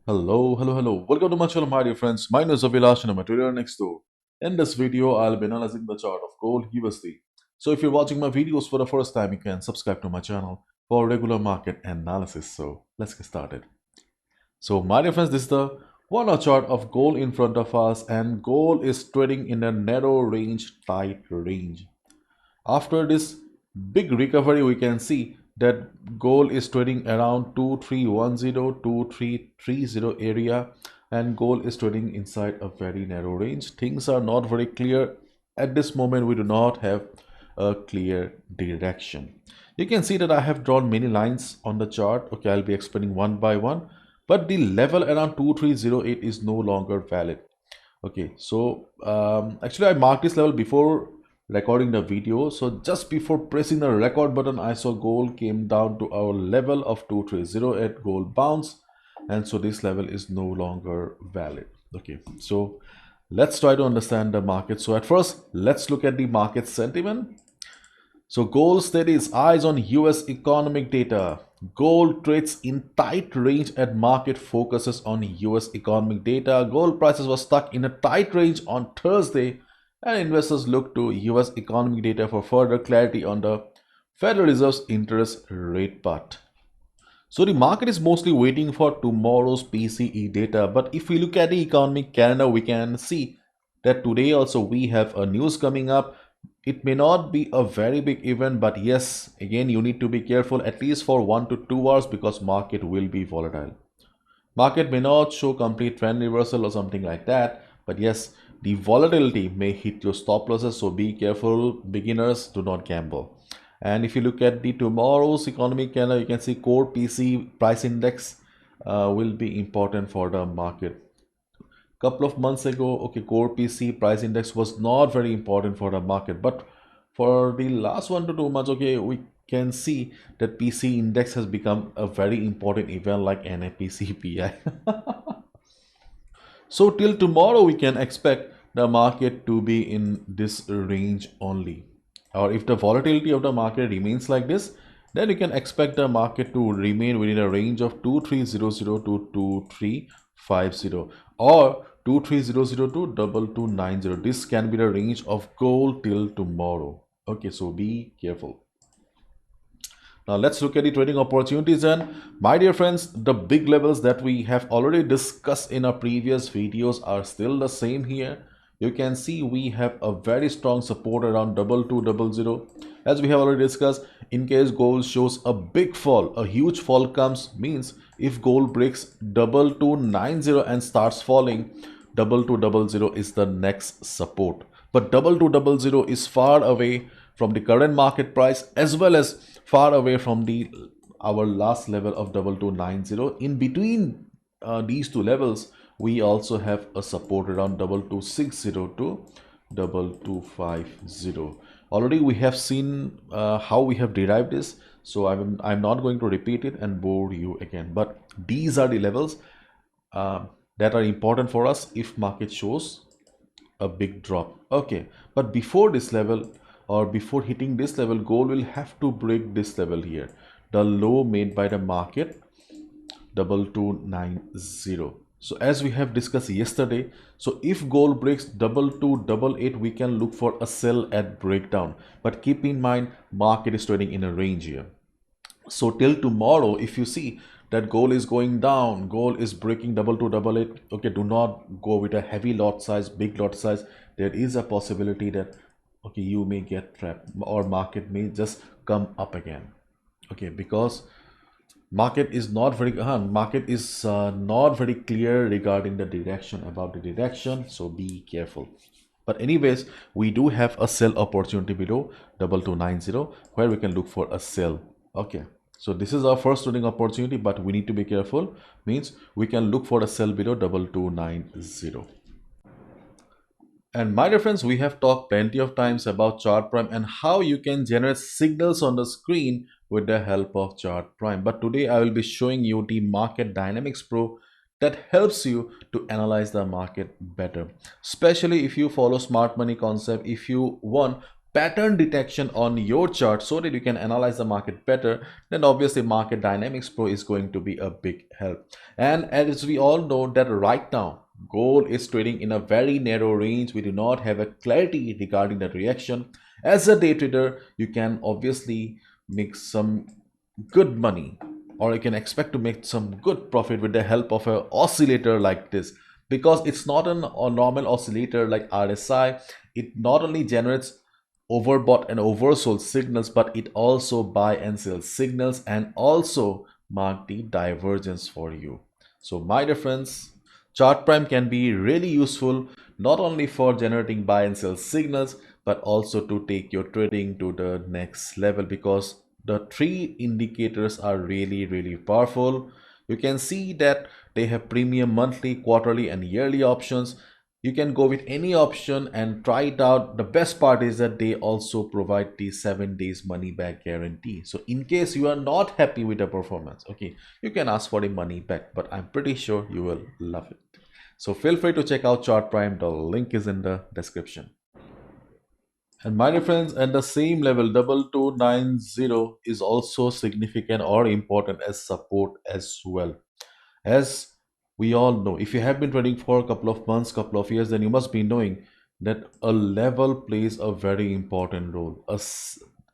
Hello. Welcome to my channel, my dear friends. My name is Abhilash and I'm a trader next door. In this video, I'll be analyzing the chart of gold USD. So if you're watching my videos for the first time, you can subscribe to my channel for regular market analysis. So let's get started. So my dear friends, this is the 1 hour chart of gold in front of us, and gold is trading in a narrow range, tight range. After this big recovery, we can see that gold is trading around 2310, 2330 area, and gold is trading inside a very narrow range. Things are not very clear at this moment. We do not have a clear direction. You can see that I have drawn many lines on the chart. Okay, I'll be explaining one by one, but the level around 2308 is no longer valid. Okay, so actually I marked this level before recording the video. So just before pressing the record button, I saw gold came down to our level of 2308, gold bounce, and so this level is no longer valid. Okay, so let's try to understand the market. So at first, let's look at the market sentiment. So gold steadies eyes on US economic data. Gold trades in tight range and market focuses on US economic data. Gold prices were stuck in a tight range on Thursday, and investors look to US economic data for further clarity on the Federal Reserve's interest rate path. So the market is mostly waiting for tomorrow's PCE data, but if we look at the economic calendar, we can see that today also we have a news coming up. It may not be a very big event, but yes, again you need to be careful at least for 1 to 2 hours because market will be volatile. Market may not show complete trend reversal or something like that, but yes, the volatility may hit your stop losses, so be careful. Beginners, do not gamble. And if you look at the tomorrow's economic calendar, you can see core PC price index will be important for the market. Couple of months ago, okay, core PC price index was not very important for the market, but for the last 1 to 2 months, okay, we can see that PC index has become a very important event like NAPCPI. So till tomorrow, we can expect the market to be in this range only. Or if the volatility of the market remains like this, then you can expect the market to remain within a range of 2300 to 2350 or 23002 to 2290. This can be the range of gold till tomorrow. Okay, so be careful. Now let's look at the trading opportunities, and my dear friends, the big levels that we have already discussed in our previous videos are still the same here. You can see we have a very strong support around 2200. As we have already discussed, in case gold shows a big fall, a huge fall comes, means if gold breaks 2290 and starts falling, 2200 is the next support. But 2200 is far away from the current market price as well as far away from the our last level of 2290. In between these two levels, we also have a support around 2260 to 2250. Already we have seen how we have derived this, so I'm not going to repeat it and bore you again, but these are the levels that are important for us if market shows a big drop. Okay, but before this level or before hitting this level, gold will have to break this level here, the low made by the market, 2290. So as we have discussed yesterday, so if gold breaks 2288, we can look for a sell at breakdown, but keep in mind market is trading in a range here. So till tomorrow, if you see that gold is going down, gold is breaking 2288, okay, do not go with a heavy lot size, big lot size. There is a possibility that okay, you may get trapped or market may just come up again. Okay, because market is not very clear regarding the direction, about the direction, so be careful. But anyways, we do have a sell opportunity below 2290 where we can look for a sell. Okay, so this is our first trading opportunity, but we need to be careful, means we can look for a sell below 2290. And my dear friends, we have talked plenty of times about Chart Prime and how you can generate signals on the screen with the help of Chart Prime. But today I will be showing you the Market Dynamics Pro that helps you to analyze the market better. Especially if you follow smart money concept, if you want pattern detection on your chart so that you can analyze the market better, then obviously Market Dynamics Pro is going to be a big help. And as we all know that right now gold is trading in a very narrow range. We do not have a clarity regarding the reaction. As a day trader, you can obviously make some good money, or you can expect to make some good profit with the help of an oscillator like this, because it's not a normal oscillator like RSI. It not only generates overbought and oversold signals, but it also buy and sell signals and also mark the divergence for you. So my dear friends, chart prime can be really useful not only for generating buy and sell signals, but also to take your trading to the next level, because the three indicators are really powerful. You can see that they have premium monthly, quarterly and yearly options. You can go with any option and try it out. The best part is that they also provide the 7 days money back guarantee. So in case you are not happy with the performance, okay, you can ask for the money back, but I'm pretty sure you will love it. So feel free to check out Chart Prime. The link is in the description. And my dear friends, at the same level, 2290 is also significant or important as support as well. As we all know, if you have been trading for a couple of months, couple of years, then you must be knowing that a level plays a very important role.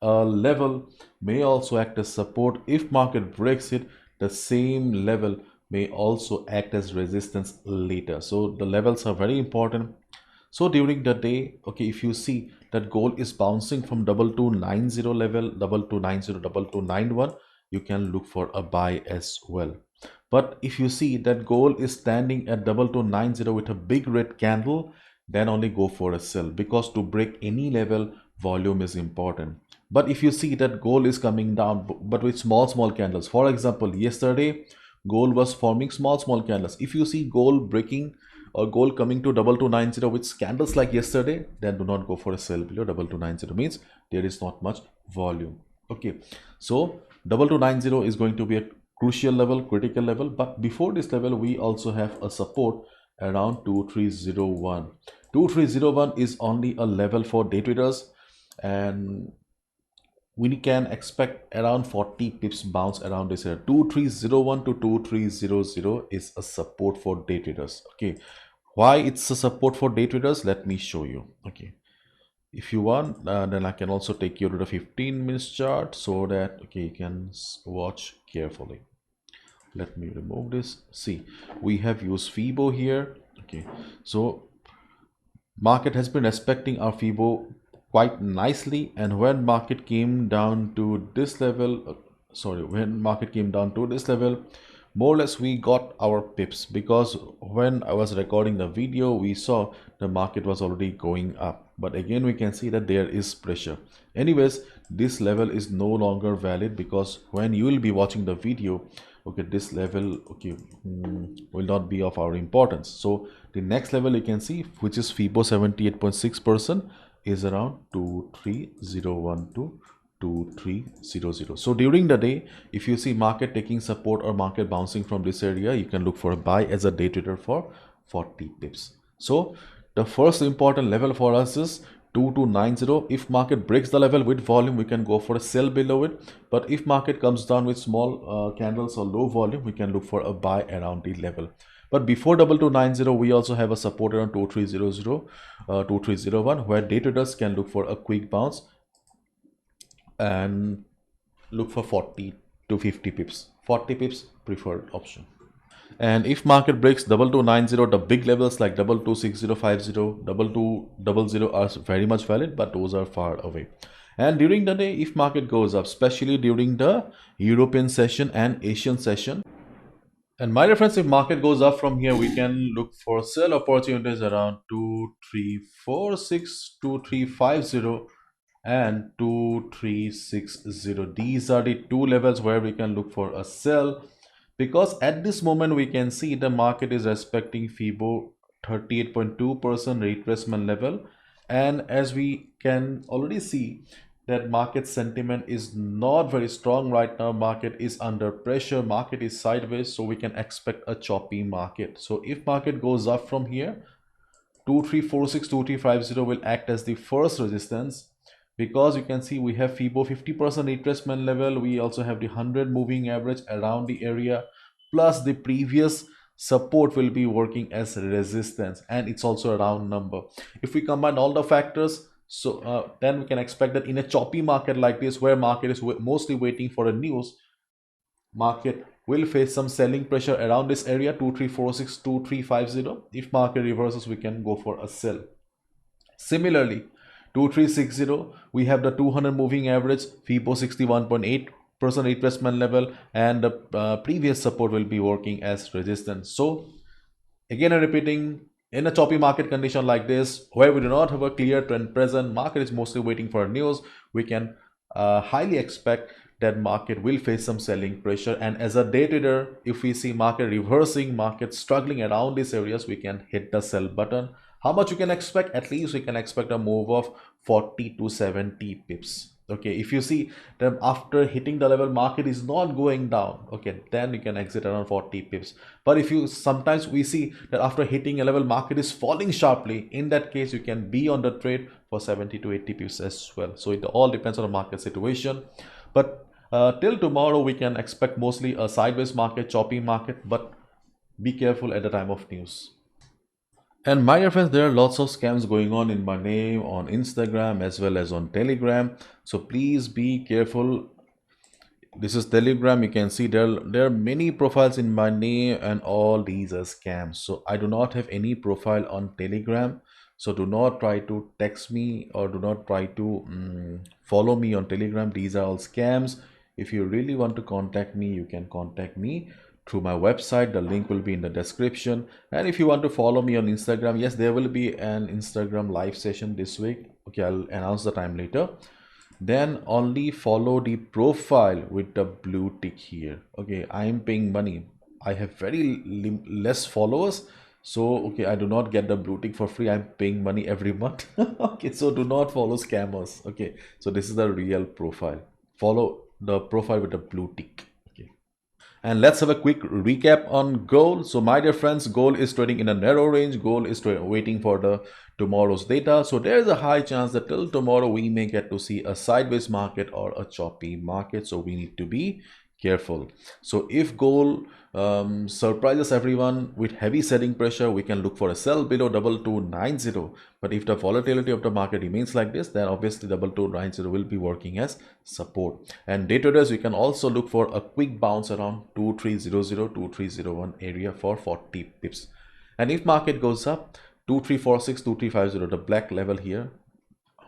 A level may also act as support. If market breaks it, the same level may also act as resistance later. So the levels are very important. So during the day, okay, if you see that gold is bouncing from 2290 level, 2290, 2291, you can look for a buy as well. But if you see that gold is standing at 2290 with a big red candle, then only go for a sell, because to break any level, volume is important. But if you see that gold is coming down, but with small candles, for example, yesterday gold was forming small candles. If you see gold breaking or gold coming to 2290 with candles like yesterday, then do not go for a sell below 2290. Means there is not much volume. Okay, so 2290 is going to be a crucial level, critical level. But before this level, we also have a support around 2301. 2301 is only a level for day traders, and we can expect around 40 pips bounce around this area. 2301 to 2300 is a support for day traders. Okay, why it's a support for day traders, let me show you. Okay, if you want, then I can also take you to the 15 minutes chart so that okay, you can watch carefully. Let me remove this. See, we have used FIBO here. Okay, so market has been respecting our FIBO quite nicely, and when market came down to this level, when market came down to this level, more or less we got our pips, because when I was recording the video, we saw the market was already going up. But again, we can see that there is pressure. Anyways, this level is no longer valid, because when you will be watching the video, okay, this level, okay, will not be of our importance. So the next level you can see, which is FIBO 78.6%, is around 2301 to 2300. So during the day, if you see market taking support or market bouncing from this area, you can look for a buy as a day trader for 40 pips. So the first important level for us is 2290. If market breaks the level with volume, we can go for a sell below it. But if market comes down with small candles or low volume, we can look for a buy around the level. But before 2290, we also have a support around 2300, 2301, where day traders can look for a quick bounce and look for 40 to 50 pips. 40 pips preferred option. And if market breaks 2290, the big levels like 226050, 2200 are very much valid, but those are far away. And during the day, if market goes up, especially during the European session and Asian session, and my reference, if market goes up from here, we can look for sell opportunities around 2346, 2350 and 2360. These are the two levels where we can look for a sell, because at this moment we can see the market is respecting FIBO 38.2% retracement level. And as we can already see that market sentiment is not very strong right now, market is under pressure, market is sideways, so we can expect a choppy market. So if market goes up from here, 2346, 2350 will act as the first resistance. because you can see we have FIBO 50% retracement level. We also have the 100 moving average around the area, plus the previous support will be working as resistance, and it's also a round number. If we combine all the factors, so then we can expect that in a choppy market like this, where market is mostly waiting for a news, market will face some selling pressure around this area 2346 2350. If market reverses, we can go for a sell. Similarly, 2360, we have the 200 moving average, FIBO 61.8% retracement level, and the previous support will be working as resistance. So again, I'm repeating, in a choppy market condition like this, where we do not have a clear trend present, market is mostly waiting for news, we can highly expect that market will face some selling pressure. And as a day trader, if we see market reversing, market struggling around these areas, we can hit the sell button. How much you can expect? At least we can expect a move of 40 to 70 pips. Okay, if you see that after hitting the level, market is not going down, okay, then you can exit around 40 pips. But if you sometimes we see that after hitting a level, market is falling sharply, in that case you can be on the trade for 70 to 80 pips as well. So it all depends on the market situation. But till tomorrow, we can expect mostly a sideways market, choppy market, but be careful at the time of news. And my dear friends, there are lots of scams going on in my name on Instagram as well as on Telegram. So please be careful. This is Telegram. You can see there are many profiles in my name, and all these are scams. So I do not have any profile on Telegram. So do not try to text me, or do not try to follow me on Telegram. These are all scams. If you really want to contact me, you can contact me through my website. The link will be in the description. And if you want to follow me on Instagram, yes, there will be an Instagram live session this week. Okay, I'll announce the time later. Then only follow the profile with the blue tick here. Okay, I am paying money. I have very less followers, so okay, I do not get the blue tick for free. I'm paying money every month. Okay, so do not follow scammers. Okay, so this is the real profile. Follow the profile with the blue tick. Okay. And let's have a quick recap on gold. So my dear friends, gold is trading in a narrow range. Gold is waiting for the tomorrow's data. So there is a high chance that till tomorrow we may get to see a sideways market or a choppy market. So we need to be careful. So if gold surprises everyone with heavy selling pressure, we can look for a sell below 2290. But if the volatility of the market remains like this, then obviously 2290 will be working as support. And day traders, we can also look for a quick bounce around 2300 2301 area for 40 pips. And if market goes up, 2346 2350, the black level here,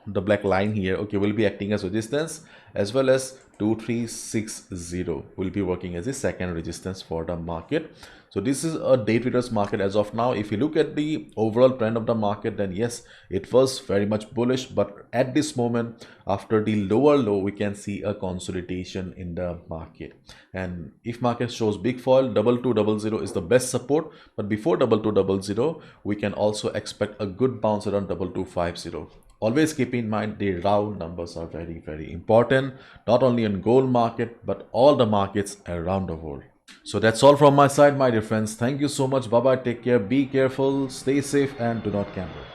the black line here, okay, will be acting as resistance, as well as 2360 will be working as a second resistance for the market. So this is a day traders market as of now. If you look at the overall trend of the market, then yes, it was very much bullish, but at this moment, after the lower low, we can see a consolidation in the market. And if market shows big fall, 2200 is the best support, but before 2200, we can also expect a good bounce around 2250. Always keep in mind the round numbers are very, very important, not only in gold market, but all the markets around the world. So that's all from my side, my dear friends. Thank you so much. Bye bye. Take care. Be careful. Stay safe and do not gamble.